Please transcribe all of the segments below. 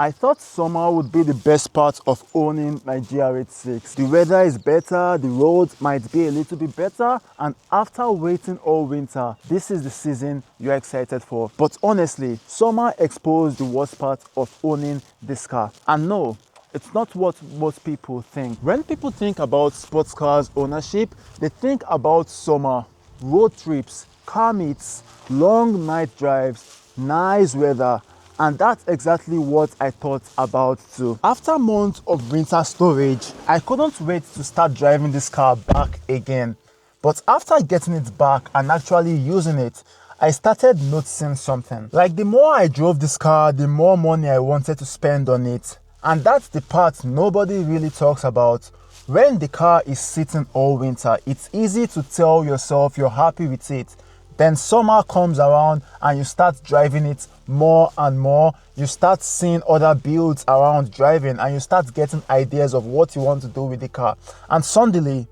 I thought summer would be the best part of owning my GR86. The weather is better, the roads might be a little bit better, and after waiting all winter, this is the season you're excited for. But honestly, summer exposed the worst part of owning this car. And no, it's not what most people think. When people think about sports cars ownership, they think about summer, road trips, car meets, long night drives, nice weather, and that's exactly what I thought about too. After months of winter storage, I couldn't wait to start driving this car back again. But after getting it back and actually using it, I started noticing something. Like, the more I drove this car, the more money I wanted to spend on it. And that's the part nobody really talks about. When the car is sitting all winter, it's easy to tell yourself you're happy with it. Then summer comes around and you start driving it more and more. You start seeing other builds around driving and you start getting ideas of what you want to do with the car. And suddenly,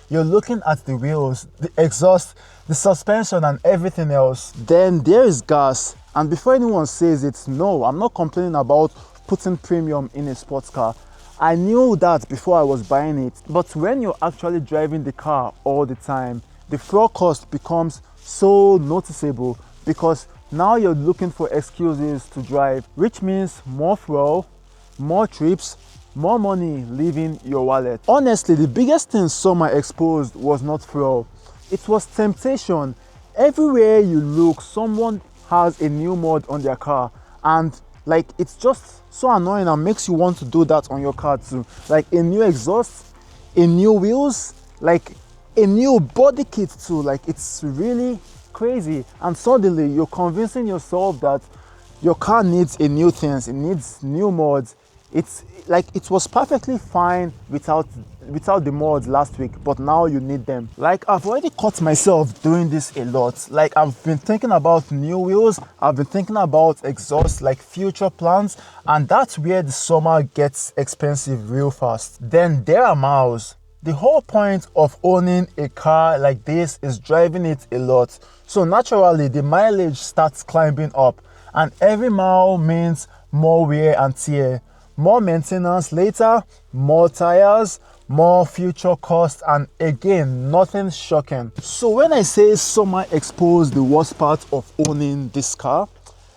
you're looking at the wheels, the exhaust, the suspension and everything else. Then there is gas. And before anyone says it, no, I'm not complaining about putting premium in a sports car. I knew that before I was buying it. But when you're actually driving the car all the time, the fuel cost becomes so noticeable because now you're looking for excuses to drive, which means more fuel, more trips, more money leaving your wallet. Honestly, the biggest thing summer exposed was not fuel. It was temptation. Everywhere you look, someone has a new mod on their car, and like, it's just so annoying and makes you want to do that on your car too. Like a new exhaust, a new wheels, like a new body kit too. Like, it's really crazy. And suddenly you're convincing yourself that your car needs a new things, it needs new mods. It's like, it was perfectly fine without the mods last week, but now you need them. Like, I've already caught myself doing this a lot. Like, I've been thinking about new wheels, I've been thinking about exhaust, like future plans, and that's where the summer gets expensive real fast. Then there are miles. The whole point of owning a car like this is driving it a lot. So naturally, the mileage starts climbing up, and every mile means more wear and tear, more maintenance later, more tires, more future costs, and again, nothing shocking. So when I say summer exposed the worst part of owning this car,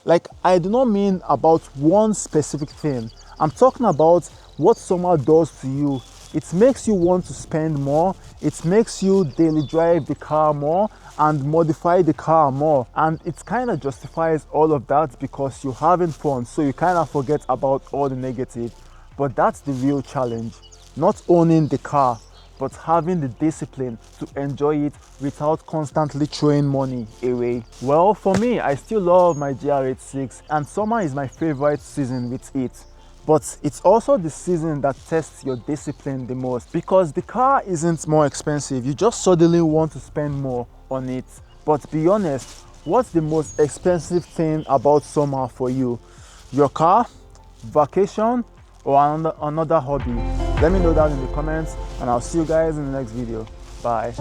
like, I do not mean about one specific thing. I'm talking about what summer does to you. It makes you want to spend more, it makes you daily drive the car more and modify the car more, and it kind of justifies all of that because you're having fun, so you kind of forget about all the negative. But that's the real challenge, not owning the car, but having the discipline to enjoy it without constantly throwing money away. Well, for me, I still love my GR86, and summer is my favorite season with it. But it's also the season that tests your discipline the most, because the car isn't more expensive. You just suddenly want to spend more on it. But be honest, what's the most expensive thing about summer for you? Your car, vacation, or another hobby? Let me know down in the comments, and I'll see you guys in the next video. Bye.